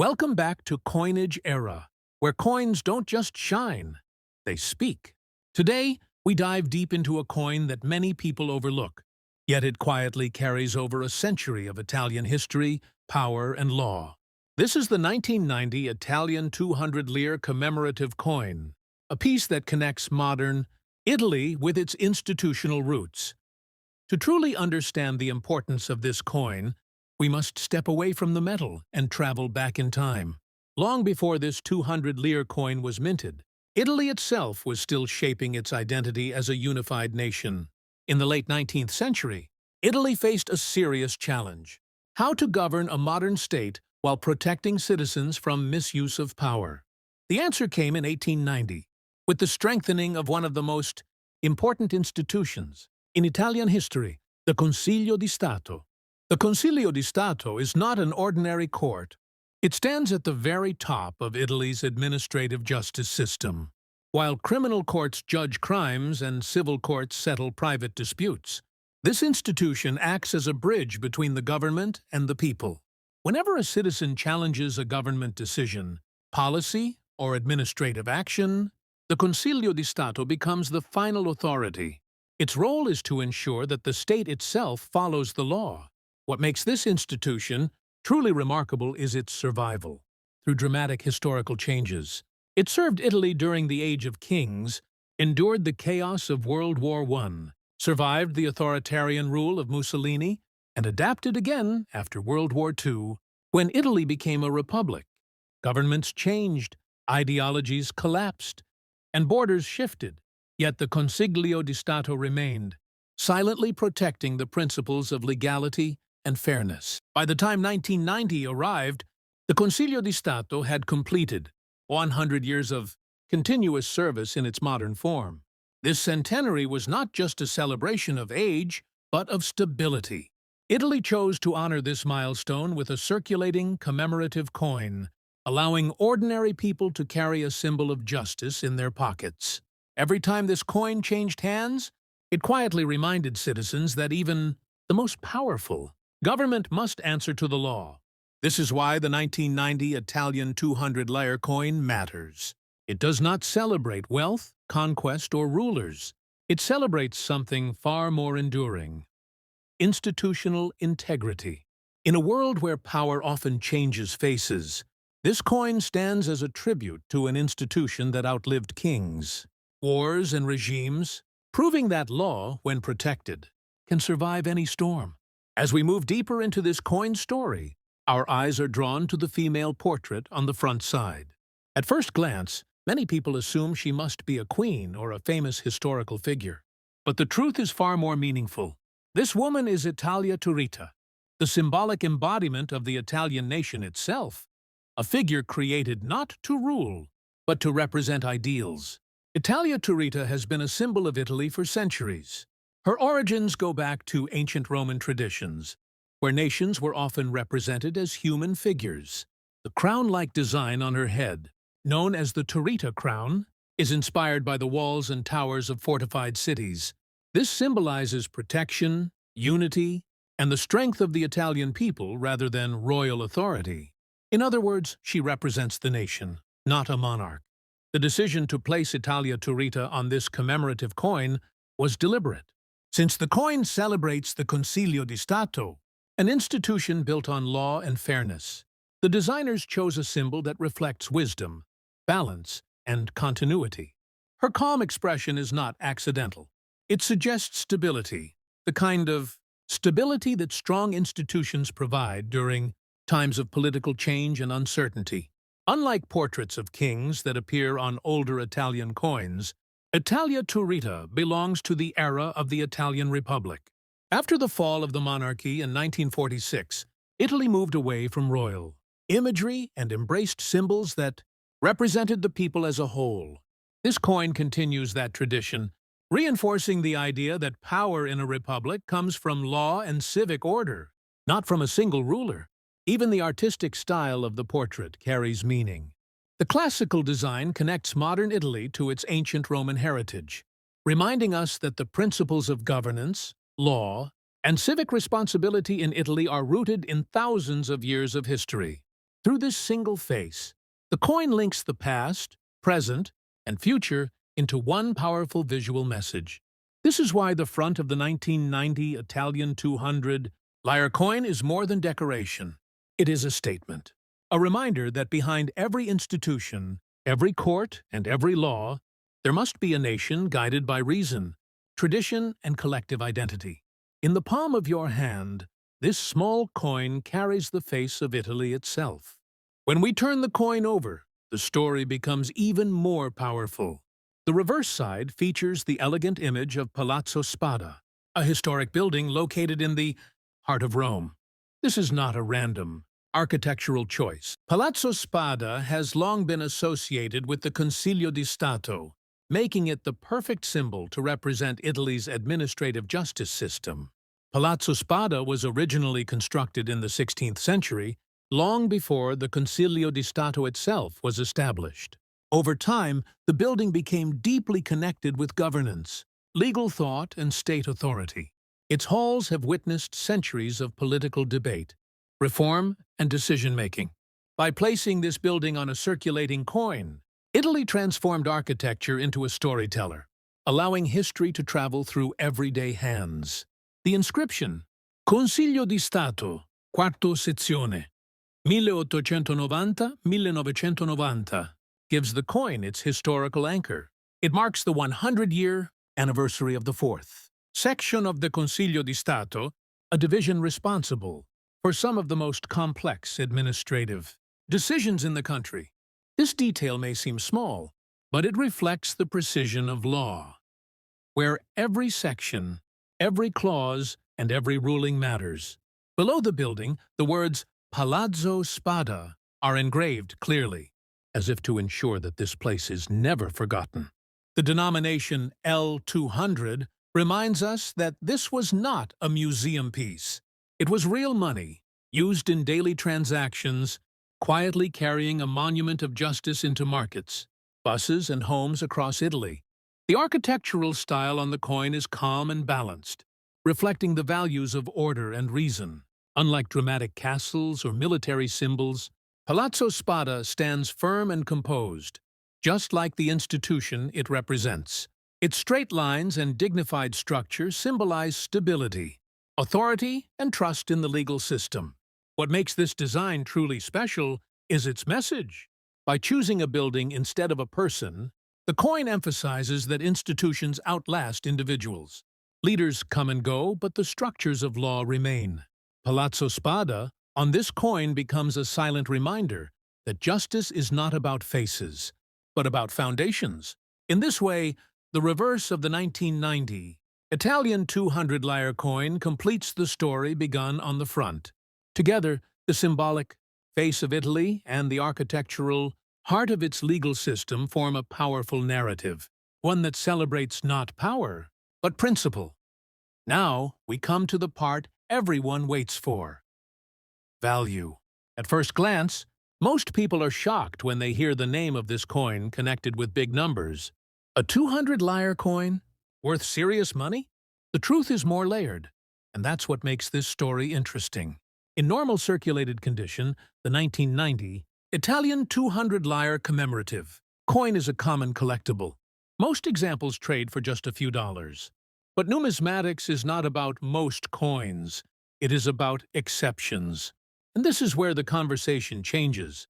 Welcome back to CoinAgeEra, where coins don't just shine, they speak. Today, we dive deep into a coin that many people overlook, yet it quietly carries over a century of Italian history, power, and law. This is the 1990 Italian 200 lire commemorative coin, a piece that connects modern Italy with its institutional roots. To truly understand the importance of this coin, we must step away from the metal and travel back in time. Long before this 200 lire coin was minted, Italy itself was still shaping its identity as a unified nation. In the late 19th century, Italy faced a serious challenge: how to govern a modern state while protecting citizens from misuse of power. The answer came in 1890, with the strengthening of one of the most important institutions in Italian history, the Consiglio di Stato. The Consiglio di Stato is not an ordinary court. It stands at the very top of Italy's administrative justice system. While criminal courts judge crimes and civil courts settle private disputes, this institution acts as a bridge between the government and the people. Whenever a citizen challenges a government decision, policy, or administrative action, the Consiglio di Stato becomes the final authority. Its role is to ensure that the state itself follows the law. What makes this institution truly remarkable is its survival through dramatic historical changes. It served Italy during the Age of Kings, endured the chaos of World War I, survived the authoritarian rule of Mussolini, and adapted again after World War II, when Italy became a republic. Governments changed, ideologies collapsed, and borders shifted, yet the Consiglio di Stato remained, silently protecting the principles of legality and fairness. By the time 1990 arrived, the Consiglio di Stato had completed 100 years of continuous service in its modern form. This centenary was not just a celebration of age, but of stability. Italy chose to honor this milestone with a circulating commemorative coin, allowing ordinary people to carry a symbol of justice in their pockets. Every time this coin changed hands, it quietly reminded citizens that even the most powerful government must answer to the law. This is why the 1990 Italian 200 lire coin matters. It does not celebrate wealth, conquest, or rulers. It celebrates something far more enduring: institutional integrity. In a world where power often changes faces, this coin stands as a tribute to an institution that outlived kings, wars, and regimes, proving that law, when protected, can survive any storm. As we move deeper into this coin story, our eyes are drawn to the female portrait on the front side. At first glance, many people assume she must be a queen or a famous historical figure. But the truth is far more meaningful. This woman is Italia Turrita, the symbolic embodiment of the Italian nation itself, a figure created not to rule, but to represent ideals. Italia Turrita has been a symbol of Italy for centuries. Her origins go back to ancient Roman traditions, where nations were often represented as human figures. The crown-like design on her head, known as the Turrita crown, is inspired by the walls and towers of fortified cities. This symbolizes protection, unity, and the strength of the Italian people rather than royal authority. In other words, she represents the nation, not a monarch. The decision to place Italia Turrita on this commemorative coin was deliberate. Since the coin celebrates the Consiglio di Stato, an institution built on law and fairness, the designers chose a symbol that reflects wisdom, balance, and continuity. Her calm expression is not accidental. It suggests stability, the kind of stability that strong institutions provide during times of political change and uncertainty. Unlike portraits of kings that appear on older Italian coins, Italia Turrita belongs to the era of the Italian Republic. After the fall of the monarchy in 1946, Italy moved away from royal imagery and embraced symbols that represented the people as a whole. This coin continues that tradition, reinforcing the idea that power in a republic comes from law and civic order, not from a single ruler. Even the artistic style of the portrait carries meaning. The classical design connects modern Italy to its ancient Roman heritage, reminding us that the principles of governance, law, and civic responsibility in Italy are rooted in thousands of years of history. Through this single face, the coin links the past, present, and future into one powerful visual message. This is why the front of the 1990 Italian 200 Lire coin is more than decoration. It is a statement. A reminder that behind every institution, every court, and every law, there must be a nation guided by reason, tradition, and collective identity. In the palm of your hand, this small coin carries the face of Italy itself. When we turn the coin over, the story becomes even more powerful. The reverse side features the elegant image of Palazzo Spada, a historic building located in the heart of Rome. This is not a random architectural choice. Palazzo Spada has long been associated with the Consiglio di Stato, making it the perfect symbol to represent Italy's administrative justice system. Palazzo Spada was originally constructed in the 16th century, long before the Consiglio di Stato itself was established. Over time, the building became deeply connected with governance, legal thought, and state authority. Its halls have witnessed centuries of political debate, reform, and decision-making. By placing this building on a circulating coin, Italy transformed architecture into a storyteller, allowing history to travel through everyday hands. The inscription, Consiglio di Stato, quarto sezione, 1890-1990, gives the coin its historical anchor. It marks the 100-year anniversary of the fourth section of the Consiglio di Stato, a division responsible for some of the most complex administrative decisions in the country. This detail may seem small, but it reflects the precision of law, where every section, every clause, and every ruling matters. Below the building, the words Palazzo Spada are engraved clearly, as if to ensure that this place is never forgotten. The denomination L200 reminds us that this was not a museum piece. It was real money, used in daily transactions, quietly carrying a monument of justice into markets, buses, and homes across Italy. The architectural style on the coin is calm and balanced, reflecting the values of order and reason. Unlike dramatic castles or military symbols, Palazzo Spada stands firm and composed, just like the institution it represents. Its straight lines and dignified structure symbolize stability, authority, and trust in the legal system. What makes this design truly special is its message. By choosing a building instead of a person, the coin emphasizes that institutions outlast individuals. Leaders come and go, but the structures of law remain. Palazzo Spada, on this coin, becomes a silent reminder that justice is not about faces, but about foundations. In this way, the reverse of the 1990 Italian 200 Lire coin completes the story begun on the front. Together, the symbolic face of Italy and the architectural heart of its legal system form a powerful narrative, one that celebrates not power, but principle. Now, we come to the part everyone waits for: value. At first glance, most people are shocked when they hear the name of this coin connected with big numbers. A 200 Lire coin? Worth serious money? The truth is more layered, and that's what makes this story interesting. In normal circulated condition, the 1990 Italian 200 Lire commemorative coin is a common collectible. Most examples trade for just a few dollars. But numismatics is not about most coins. It is about exceptions. And this is where the conversation changes.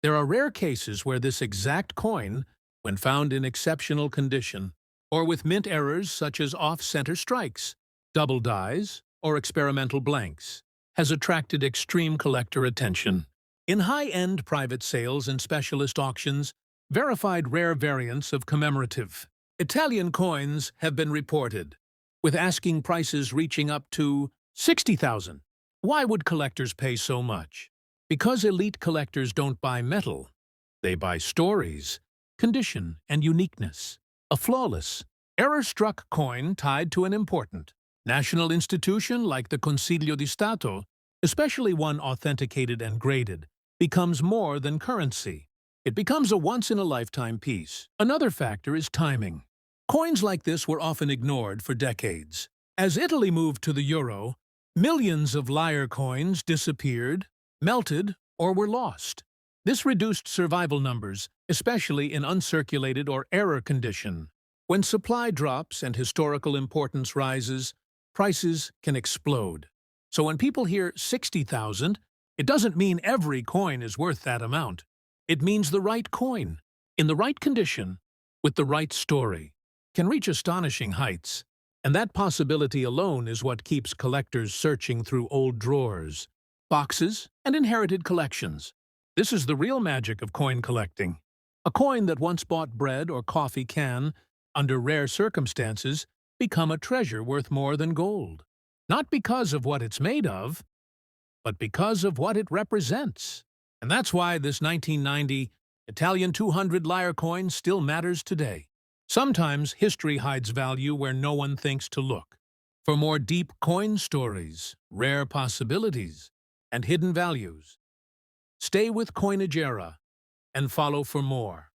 There are rare cases where this exact coin, when found in exceptional condition, or with mint errors such as off-center strikes, double dies, or experimental blanks, has attracted extreme collector attention. In high-end private sales and specialist auctions, verified rare variants of commemorative Italian coins have been reported, with asking prices reaching up to $60,000. Why would collectors pay so much? Because elite collectors don't buy metal. They buy stories, condition, and uniqueness. A flawless, error-struck coin tied to an important national institution like the Consiglio di Stato, especially one authenticated and graded, becomes more than currency. It becomes a once-in-a-lifetime piece. Another factor is timing. Coins like this were often ignored for decades. As Italy moved to the euro, millions of Lire coins disappeared, melted, or were lost. This reduced survival numbers, especially in uncirculated or error condition. When supply drops and historical importance rises, prices can explode. So when people hear 60,000, it doesn't mean every coin is worth that amount. It means the right coin, in the right condition, with the right story, can reach astonishing heights. And that possibility alone is what keeps collectors searching through old drawers, boxes, and inherited collections. This is the real magic of coin collecting. A coin that once bought bread or coffee can, under rare circumstances, become a treasure worth more than gold. Not because of what it's made of, but because of what it represents. And that's why this 1990 Italian 200 Lire coin still matters today. Sometimes history hides value where no one thinks to look. For more deep coin stories, rare possibilities, and hidden values, stay with CoinAgeEra and follow for more.